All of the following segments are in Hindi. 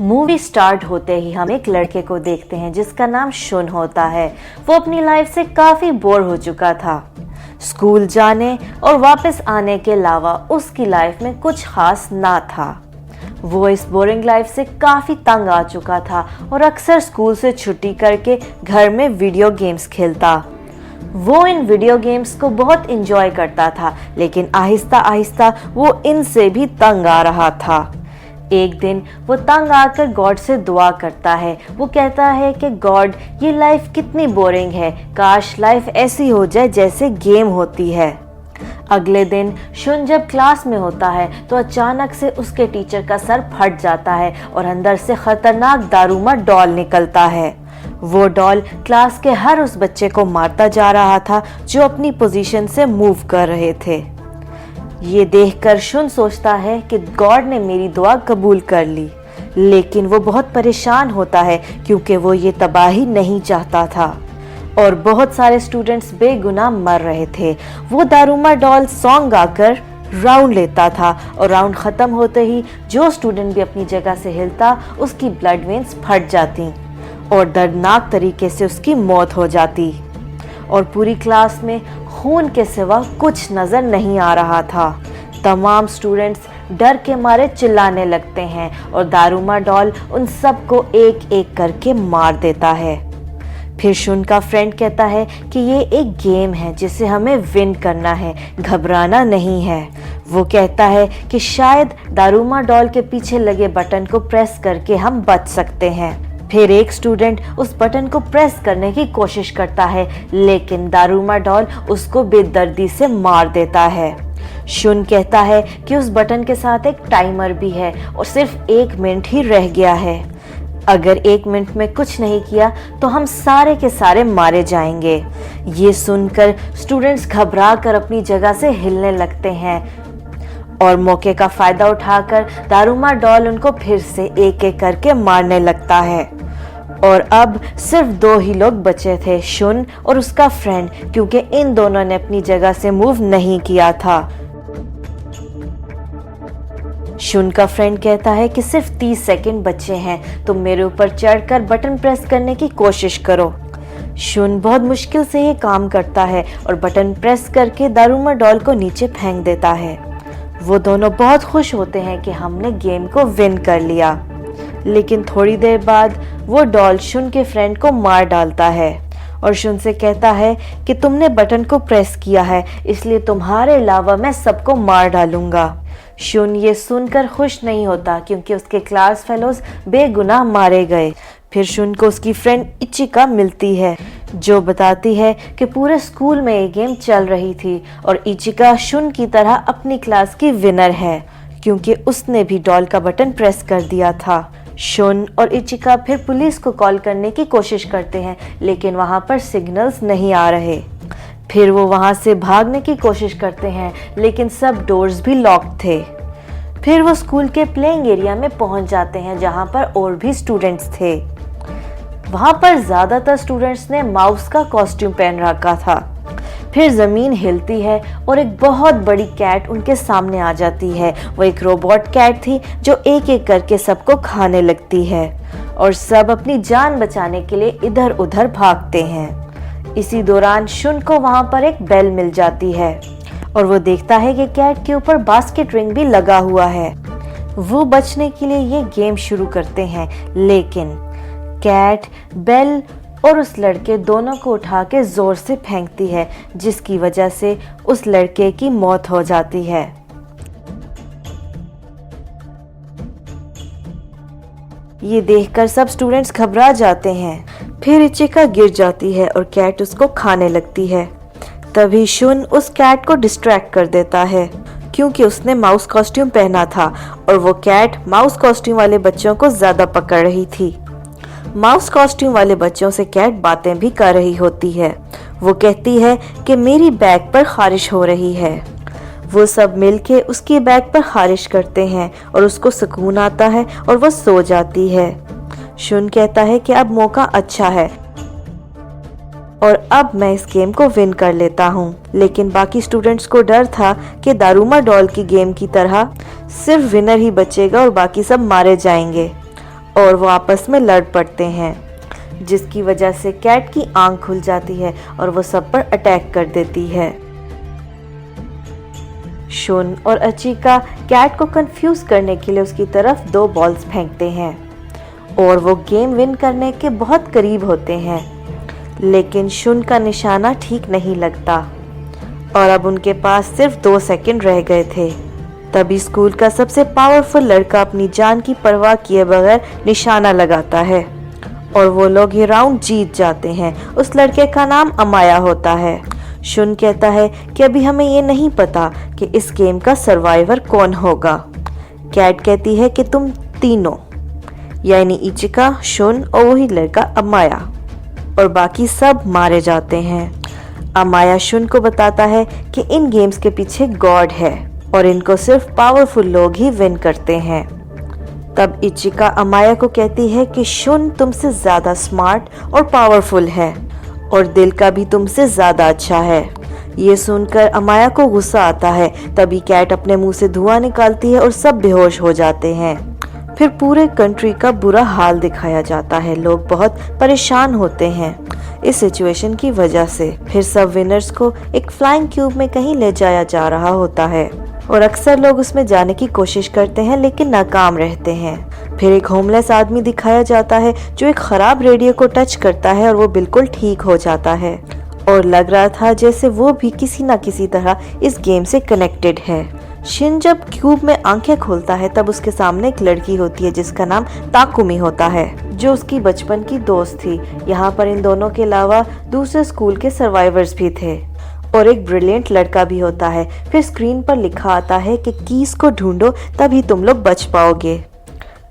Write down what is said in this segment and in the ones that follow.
मूवी स्टार्ट होते ही हम एक लड़के को देखते हैं जिसका नाम शुन होता है। वो अपनी लाइफ से काफी बोर हो चुका था। स्कूल जाने और वापस आने के अलावा उसकी लाइफ में कुछ खास ना था। वो इस बोरिंग लाइफ से काफी तंग आ चुका था और अक्सर स्कूल से छुट्टी करके घर में वीडियो गेम्स खेलता। वो इन वीडियो गेम्स को बहुत एंजॉय करता था, लेकिन आहिस्ता आहिस्ता वो इनसे भी तंग आ रहा था। एक दिन वो तंग आकर गॉड से दुआ करता है। वो कहता है कि गॉड, ये लाइफ कितनी बोरिंग है, काश लाइफ ऐसी हो जाए जैसे गेम होती है। अगले दिन शुन जब क्लास में होता है तो अचानक से उसके टीचर का सर फट जाता है और अंदर से खतरनाक दारूमा डॉल निकलता है। वो डॉल क्लास के हर उस बच्चे को मारता जा रहा था जो अपनी पोजीशन से मूव कर रहे थे। ये देखकर शुन सोचता है कि गॉड ने मेरी दुआ कबूल कर ली, लेकिन वो बहुत परेशान होता है क्योंकि वो ये तबाही नहीं चाहता था और बहुत सारे स्टूडेंट्स बेगुनाह मर रहे थे। वो दारूमा डॉल सॉन्ग गाकर राउंड लेता था और राउंड ख़त्म होते ही जो स्टूडेंट भी अपनी जगह से हिलता उसकी ब्लड वेन्स फट जाती और दर्दनाक तरीके से उसकी मौत हो जाती और पूरी क्लास में खून के सिवा कुछ नज़र नहीं आ रहा था। तमाम स्टूडेंट्स डर के मारे चिल्लाने लगते हैं और दारूमा डॉल उन सबको एक एक करके मार देता है। फिर शुन का फ्रेंड कहता है कि ये एक गेम है जिसे हमें विन करना है, घबराना नहीं है। वो कहता है कि शायद दारूमा डॉल के पीछे लगे बटन को प्रेस करके हम बच सकते हैं। फिर एक स्टूडेंट उस बटन को प्रेस करने की कोशिश करता है, लेकिन दारूमा डॉल उसको बेदर्दी से मार देता है। शुन कहता है कि उस बटन के साथ एक टाइमर भी है और सिर्फ 1 मिनट ही रह गया है। अगर 1 मिनट में कुछ नहीं किया तो हम सारे के सारे मारे जाएंगे। ये सुनकर स्टूडेंट्स घबरा कर अपनी जगह से हिलने लगते हैं और मौके का फायदा उठाकर दारूमा डॉल उनको फिर से एक एक करके मारने लगता है। और अब सिर्फ 2 ही लोग बचे थे, शुन और उसका फ्रेंड, क्योंकि इन दोनों ने अपनी जगह से मूव नहीं किया था। शुन का फ्रेंड कहता है कि सिर्फ 30 सेकंड बचे हैं, तुम मेरे ऊपर चढ़कर बटन प्रेस करने की कोशिश करो। शुन बहुत मुश्किल से ये काम करता है और बटन प्रेस करके दारूमा डॉल को नीचे फेंक देता है। वो दोनों बहुत खुश होते हैं कि हमने गेम को विन कर लिया, लेकिन थोड़ी देर बाद वो डॉल शुन के फ्रेंड को मार डालता है और शुन से कहता है कि तुमने बटन को प्रेस किया है, इसलिए तुम्हारे अलावा मैं सबको मार डालूंगा। शुन ये सुनकर खुश नहीं होता क्योंकि उसके क्लास फेलोज बेगुनाह मारे गए। फिर शुन को उसकी फ्रेंड इचिका मिलती है जो बताती है कि पूरे स्कूल में ये गेम चल रही थी और इचिका शुन की तरह अपनी क्लास की विनर है क्योंकि उसने भी डॉल का बटन प्रेस कर दिया था। शुन और इचिका फिर पुलिस को कॉल करने की कोशिश करते हैं, लेकिन वहां पर सिग्नल्स नहीं आ रहे। फिर वो वहां से भागने की कोशिश करते हैं, लेकिन सब डोर्स भी लॉक्ड थे। फिर वो स्कूल के प्लेइंग एरिया में पहुंच जाते हैं जहां पर और भी स्टूडेंट्स थे। वहां पर ज्यादातर स्टूडेंट्स ने माउस का कॉस्ट्यूम पहन रखा था। फिर जमीन हिलती है और एक बहुत बड़ी कैट उनके सामने आ जाती है। वो एक रोबोट कैट थी जो एक एक करके सबको खाने लगती है और सब अपनी जान बचाने के लिए इधर उधर भागते हैं। इसी दौरान शुन को वहां पर एक बेल मिल जाती है और वो देखता है कि कैट के ऊपर बास्केट रिंग भी लगा हुआ है। वो बचने के लिए ये गेम शुरू करते हैं, लेकिन कैट बेल और उस लड़के दोनों को उठा के जोर से फेंकती है, जिसकी वजह से उस लड़के की मौत हो जाती है। ये देखकर सब स्टूडेंट्स घबरा जाते हैं। फिर इचिका गिर जाती है और कैट उसको खाने लगती है। तभी शुन उस कैट को डिस्ट्रैक्ट कर देता है क्योंकि उसने माउस कॉस्ट्यूम पहना था और वो कैट माउस कॉस्ट्यूम वाले बच्चों को ज्यादा पकड़ रही थी। माउस कॉस्ट्यूम वाले बच्चों से कैट बातें भी कर रही होती है। वो कहती है कि मेरी बैग पर खारिश हो रही है। वो सब मिलके उसकी बैग पर खारिश करते हैं और उसको सुकून आता है और वो सो जाती है। शुन कहता है कि अब मौका अच्छा है और अब मैं इस गेम को विन कर लेता हूँ, लेकिन बाकी स्टूडेंट्स को डर था कि दारूमा डॉल की गेम की तरह सिर्फ विनर ही बचेगा और बाकी सब मारे जाएंगे। और वो आपस में लड़ पड़ते हैं, जिसकी वजह से कैट की आंख खुल जाती है और वो सब पर अटैक कर देती है। शुन और अचिका कैट को कंफ्यूज करने के लिए उसकी तरफ 2 बॉल्स फेंकते हैं और वो गेम विन करने के बहुत करीब होते हैं, लेकिन शुन का निशाना ठीक नहीं लगता और अब उनके पास सिर्फ 2 सेकंड रह गए थे। तभी स्कूल का सबसे पावरफुल लड़का अपनी जान की परवाह किए बगैर निशाना लगाता है और वो लोग ये राउंड जीत जाते हैं। उस लड़के का नाम अमाया होता है। शुन कहता है कि अभी हमें ये नहीं पता कि इस गेम का सर्वाइवर कौन होगा। कैट कहती है कि तुम तीनों, यानी इचिका, शुन और वही लड़का अमाया, और बाकी सब मारे जाते हैं। अमाया शुन को बताता है कि इन गेम्स के पीछे गॉड है और इनको सिर्फ पावरफुल लोग ही विन करते हैं। तब इचिका अमाया को कहती है कि शुन तुमसे ज्यादा स्मार्ट और पावरफुल है और दिल का भी तुमसे ज्यादा अच्छा है। ये सुनकर अमाया को गुस्सा आता है। तभी कैट अपने मुंह से धुआं निकालती है और सब बेहोश हो जाते हैं। फिर पूरे कंट्री का बुरा हाल दिखाया जाता है। लोग बहुत परेशान होते हैं इस सिचुएशन की वजह से। फिर सब विनर्स को एक फ्लाइंग क्यूब में कहीं ले जाया जा रहा होता है और अक्सर लोग उसमें जाने की कोशिश करते हैं लेकिन नाकाम रहते हैं। फिर एक होमलेस आदमी दिखाया जाता है जो एक खराब रेडियो को टच करता है और वो बिल्कुल ठीक हो जाता है और लग रहा था जैसे वो भी किसी न किसी तरह इस गेम से कनेक्टेड है। शिन जब क्यूब में आंखें खोलता है तब उसके सामने एक लड़की होती है जिसका नाम ताकुमी होता है, जो उसकी बचपन की दोस्त थी। यहाँ पर इन दोनों के अलावा दूसरे स्कूल के सर्वाइवर्स भी थे और एक ब्रिलियंट लड़का भी होता है। फिर स्क्रीन पर लिखा आता है कि कीज को ढूंढो तभी तुम लोग बच पाओगे।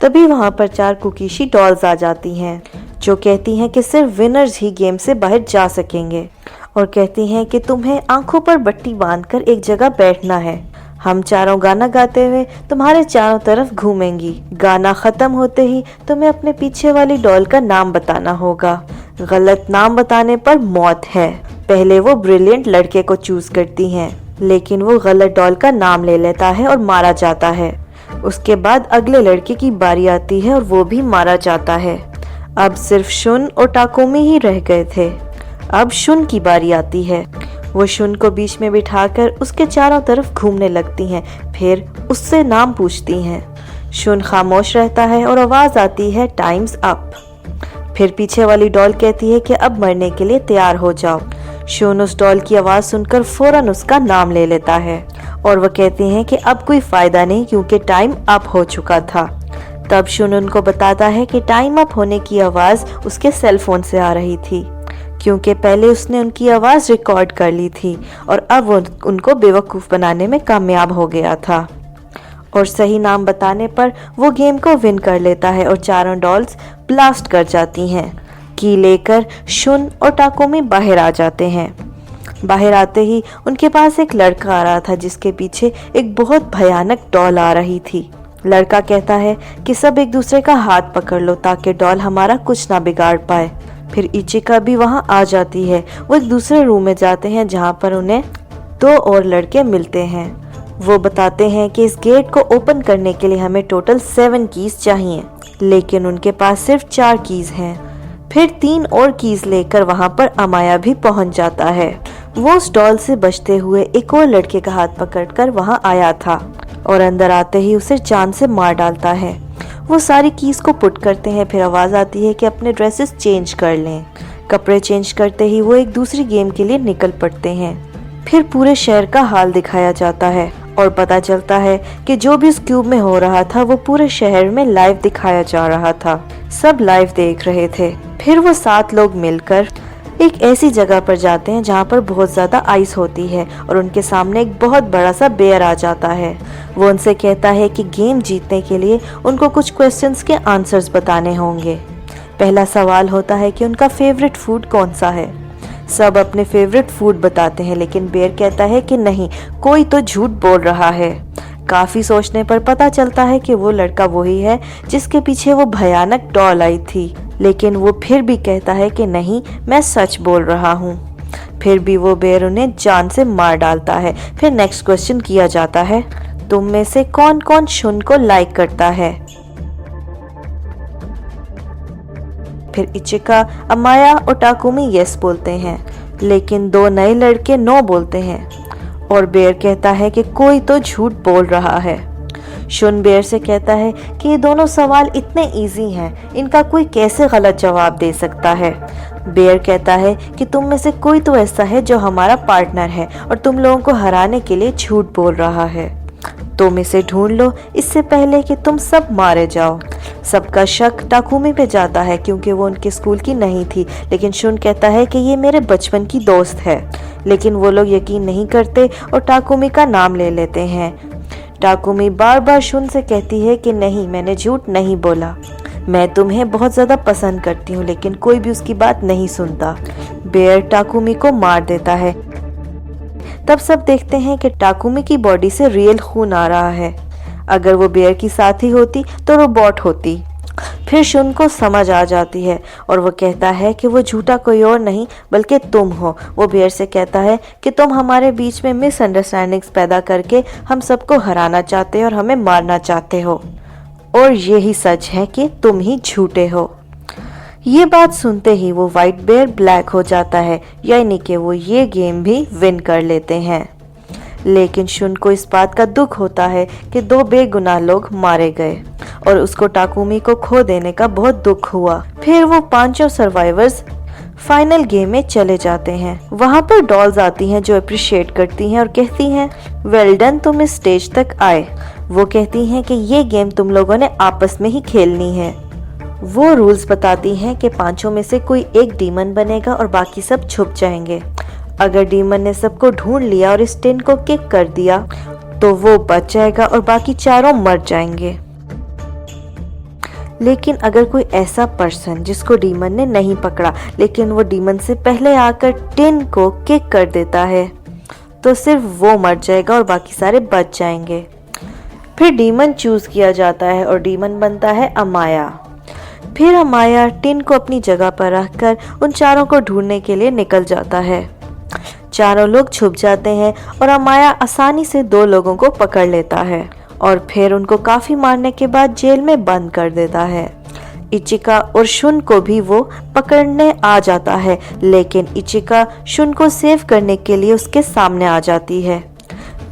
तभी वहाँ पर 4 कुकीशी डॉल्स आ जाती हैं जो कहती हैं कि सिर्फ विनर्स ही गेम से बाहर जा सकेंगे और कहती हैं कि तुम्हें आंखों पर बट्टी बांधकर एक जगह बैठना है। हम चारों गाना गाते हुए तुम्हारे चारों तरफ घूमेंगी। गाना खत्म होते ही तुम्हें अपने पीछे वाली डॉल का नाम बताना होगा। गलत नाम बताने पर मौत है। पहले वो ब्रिलियंट लड़के को चूज करती हैं, लेकिन वो गलत डॉल का नाम ले लेता है और मारा जाता है। उसके बाद अगले लड़के की बारी आती है और वो भी मारा जाता है। अब सिर्फ शुन और टाकुमी ही रह गए थे। अब शुन की बारी आती है। वो शुन को बीच में बिठाकर उसके चारों तरफ घूमने लगती हैं, फिर उससे नाम पूछती हैं। शुन खामोश रहता है और आवाज आती है टाइम्स अप। फिर पीछे वाली डॉल कहती है कि अब मरने के लिए तैयार हो जाओ। शुन उस डॉल की आवाज सुनकर फौरन उसका नाम ले लेता है और वो कहती हैं कि अब कोई फायदा नहीं क्योंकि टाइम अप हो चुका था। तब शुन उनको बताता है कि टाइम अप होने की आवाज उसके सेल फोन से आ रही थी, क्योंकि पहले उसने उनकी आवाज रिकॉर्ड कर ली थी और अब वो उनको बेवकूफ बनाने में कामयाब हो गया था। और सही नाम बताने पर वो गेम को विन कर लेता है और चारों डॉल्स ब्लास्ट कर जाती हैं। की लेकर शुन और टाकुमी बाहर आ जाते हैं। बाहर आते ही उनके पास एक लड़का आ रहा था जिसके पीछे एक बहुत भयानक डॉल आ रही थी। लड़का कहता है कि सब एक दूसरे का हाथ पकड़ लो ताकि डॉल हमारा कुछ ना बिगाड़ पाए। फिर इचिका भी वहां आ जाती है। वो एक दूसरे रूम में जाते हैं जहां पर उन्हें 2 और लड़के मिलते हैं। वो बताते हैं कि इस गेट को ओपन करने के लिए हमें टोटल 7 कीज चाहिए, लेकिन उनके पास सिर्फ 4 कीज हैं। फिर 3 और कीज लेकर वहां पर अमाया भी पहुंच जाता है। वो उस डॉल से बचते हुए एक और लड़के का हाथ पकड़कर वहां आया था और अंदर आते ही उसे जान से मार डालता है। वो सारी कीज को पुट करते हैं। फिर आवाज आती है कि अपने ड्रेसेस चेंज कर लें। कपड़े चेंज करते ही वो एक दूसरी गेम के लिए निकल पड़ते हैं। फिर पूरे शहर का हाल दिखाया जाता है और पता चलता है कि जो भी इस क्यूब में हो रहा था वो पूरे शहर में लाइव दिखाया जा रहा था। सब लाइव देख रहे थे। फिर वो 7 लोग मिलकर एक ऐसी जगह पर जाते हैं जहाँ पर बहुत ज्यादा आइस होती है और उनके सामने एक बहुत बड़ा सा बेयर आ जाता है। वो उनसे कहता है कि गेम जीतने के लिए उनको कुछ क्वेश्चंस के आंसर्स बताने होंगे। पहला सवाल होता है कि उनका फेवरेट फूड कौन सा है। सब अपने फेवरेट फूड बताते हैं, लेकिन बेयर कहता है कि नहीं, कोई तो झूठ बोल रहा है। काफी सोचने पर पता चलता है कि वो लड़का वही है जिसके पीछे वो भयानक डॉल आई थी, लेकिन वो फिर भी कहता है कि नहीं, मैं सच बोल रहा हूँ। फिर भी वो बेयर उन्हें जान से मार डालता है। फिर नेक्स्ट क्वेश्चन किया जाता है, तुम में से कौन कौन शुन को लाइक करता है। फिर इचिका, अमाया और टाकुमी यस बोलते हैं, लेकिन दो नए लड़के नो बोलते हैं और बेयर कहता है कि कोई तो झूठ बोल रहा है। शुन बेयर से कहता है कि ये दोनों सवाल इतने इजी हैं, इनका कोई कैसे गलत जवाब दे सकता है। बेयर कहता है कि तुम में से कोई तो ऐसा है जो हमारा पार्टनर है और तुम लोगों को हराने के लिए झूठ बोल रहा है। तुम इसे ढूंढ लो इससे पहले कि तुम सब मारे जाओ। सबका शक टाकुमी पे जाता है क्योंकि वो उनके स्कूल की नहीं थी, लेकिन शुन कहता है कि ये मेरे बचपन की दोस्त है। लेकिन वो लोग यकीन नहीं करते और टाकुमी का नाम ले लेते हैं। टाकुमी बार बार शुन से कहती है कि नहीं, मैंने झूठ नहीं बोला, मैं तुम्हें बहुत ज़्यादा पसंद करती हूँ, लेकिन कोई भी उसकी बात नहीं सुनता। बेयर टाकुमी को मार देता है। तब सब देखते हैं कि टाकुमी की बॉडी से रियल खून आ रहा है। अगर वो बेयर की साथी होती तो रोबोट होती। फिर शुन को समझ आ जाती है और वो कहता है कि वो झूठा कोई और नहीं बल्कि तुम हो। वो बेयर से कहता है कि तुम हमारे बीच में मिसअंडरस्टैंडिंग्स पैदा करके हम सबको हराना चाहते हो और हमें मारना चाहते हो, और यही सच है कि तुम ही झूठे हो। ये बात सुनते ही वो व्हाइट बेयर ब्लैक हो जाता है, यानी कि वो ये गेम भी विन कर लेते हैं। लेकिन शुन को इस बात का दुख होता है कि दो बेगुनाह लोग मारे गए और उसको टाकुमी को खो देने का बहुत दुख हुआ। फिर वो पांचों सर्वाइवर्स फाइनल गेम में चले जाते हैं। वहाँ पर डॉल्स आती हैं जो अप्रिशिएट करती हैं और कहती हैं वेल डन, तुम इस स्टेज तक आए। वो कहती हैं कि ये गेम तुम लोगों ने आपस में ही खेलनी है। वो रूल्स बताती हैं कि पांचों में से कोई एक डीमन बनेगा और बाकी सब छुप जाएंगे। अगर डीमन ने सबको ढूंढ लिया और इस टिन को किक कर दिया तो वो बच जाएगा और बाकी चारों मर जाएंगे। लेकिन अगर कोई ऐसा पर्सन जिसको डीमन ने नहीं पकड़ा लेकिन वो डीमन से पहले आकर टिन को किक कर देता है तो सिर्फ वो मर जाएगा और बाकी सारे बच जाएंगे। फिर डीमन चूज किया जाता है और डीमन बनता है अमाया। फिर अमाया टिन को अपनी जगह पर रखकर उन चारों को ढूंढने के लिए निकल जाता है। चारों लोग छुप जाते हैं और अमाया आसानी से दो लोगों को पकड़ लेता है और फिर उनको काफी मारने के बाद जेल में बंद कर देता है। इचिका और शुन को भी वो पकड़ने आ जाता है, लेकिन इचिका शुन को सेव करने के लिए उसके सामने आ जाती है।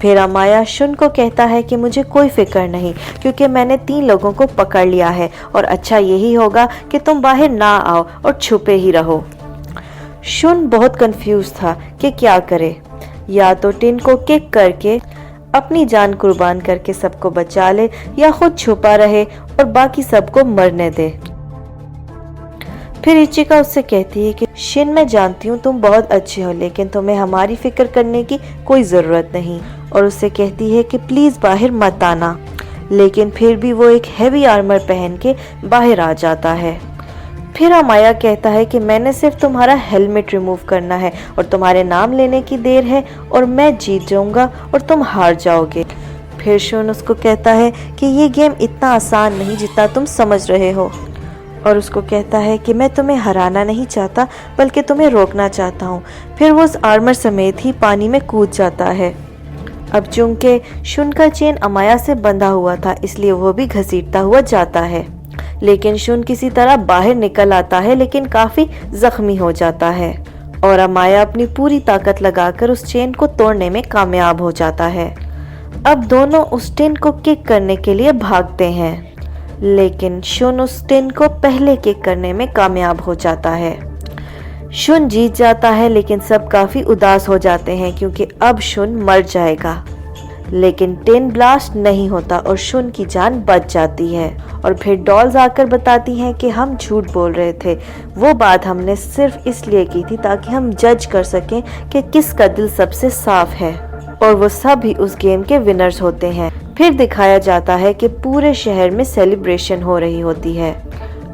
फिर अमाया शुन को कहता है कि मुझे कोई फिक्र नहीं क्योंकि मैंने 3 लोगों को पकड़ लिया है और अच्छा यही होगा कि तुम बाहर ना आओ और छुपे ही रहो। शुन बहुत कंफ्यूज था कि क्या करे, या तो टिन को किक करके अपनी जान कुर्बान करके सबको बचा ले या खुद छुपा रहे और बाकी सबको मरने दे। फिर इचिका उससे कहती है कि शिन, मैं जानती हूँ तुम बहुत अच्छे हो लेकिन तुम्हें हमारी फिक्र करने की कोई ज़रूरत नहीं, और उससे कहती है कि प्लीज़ बाहर मत आना। लेकिन फिर भी वो एक हैवी आर्मर पहन के बाहर आ जाता है। फिर अमाया कहता है कि मैंने सिर्फ तुम्हारा हेलमेट रिमूव करना है और तुम्हारे नाम लेने की देर है और मैं जीत जाऊंगा और तुम हार जाओगे। फिर शुन उसको कहता है कि ये गेम इतना आसान नहीं जितना तुम समझ रहे हो, और उसको कहता है कि मैं तुम्हें हराना नहीं चाहता बल्कि तुम्हें रोकना चाहता हूँ। फिर वो उस आर्मर समेत ही पानी में कूद जाता है। अब चूंकि शुन का चेन अमाया से बंधा हुआ था इसलिए वो भी घसीटता हुआ जाता है, लेकिन शुन किसी तरह बाहर निकल आता है लेकिन काफी जख्मी हो जाता है और अमाया अपनी पूरी ताकत लगाकर उस चेन को तोड़ने में कामयाब हो जाता है। अब दोनों उस टिन को किक करने के लिए भागते हैं, लेकिन शुन उस टिन को पहले किक करने में कामयाब हो जाता है। शुन जीत जाता है लेकिन सब काफी उदास हो जाते हैं क्योंकि अब शुन मर जाएगा, लेकिन टिन ब्लास्ट नहीं होता और शुन की जान बच जाती है। और फिर डॉल्स आकर बताती हैं कि हम झूठ बोल रहे थे, वो बात हमने सिर्फ इसलिए की थी ताकि हम जज कर सकें कि किसका दिल सबसे साफ है, और वो सब ही उस गेम के विनर्स होते हैं। फिर दिखाया जाता है कि पूरे शहर में सेलिब्रेशन हो रही होती है।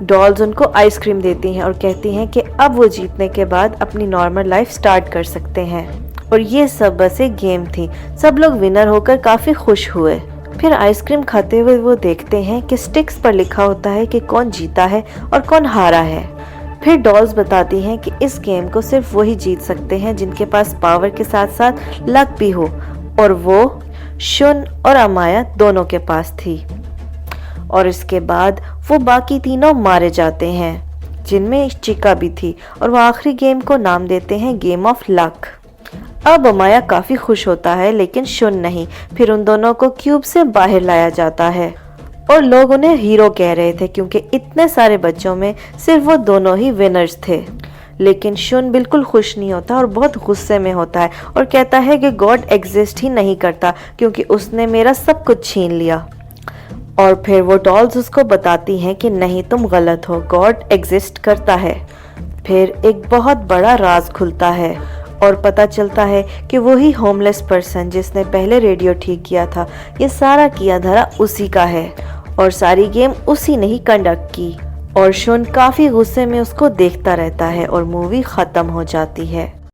डॉल्स उनको आइसक्रीम देती हैं और कहती हैं कि अब वो जीतने के बाद अपनी नॉर्मल लाइफ स्टार्ट कर सकते हैं, और ये सब बस एक गेम थी। सब लोग विनर होकर काफी खुश हुए। फिर आइसक्रीम खाते हुए वो देखते हैं कि स्टिक्स पर लिखा होता है कि कौन जीता है और कौन हारा है। फिर डॉल्स बताती हैं कि इस गेम को सिर्फ वही जीत सकते हैं जिनके पास पावर के साथ साथ लक भी हो, और वो शुन और अमाया दोनों के पास थी। और इसके बाद वो बाकी तीनों मारे जाते हैं। जिनमें चिका भी थी, और वो आखिरी गेम को नाम देते हैं गेम ऑफ लक। अब अमाया काफी खुश होता है, लेकिन शुन नहीं। फिर उन दोनों को क्यूब से बाहर लाया जाता है और लोग उन्हें हीरो कह रहे थे, क्योंकि इतने सारे बच्चों में सिर्फ वो दोनों ही विनर्स थे। लेकिन शुन बिल्कुल खुश नहीं होता और बहुत गुस्से में होता है और कहता है कि गॉड एग्जिस्ट ही नहीं करता, क्योंकि उसने मेरा सब कुछ छीन लिया। और फिर वो डॉल्स उसको बताती हैं कि नहीं, तुम गलत हो, गॉड एग्जिस्ट करता है। फिर एक बहुत बड़ा राज खुलता है और पता चलता है कि वही होमलेस पर्सन जिसने पहले रेडियो ठीक किया था, ये सारा किया धरा उसी का है और सारी गेम उसी ने ही कंडक्ट की। और शुन काफी गुस्से में उसको देखता रहता है और मूवी खत्म हो जाती है।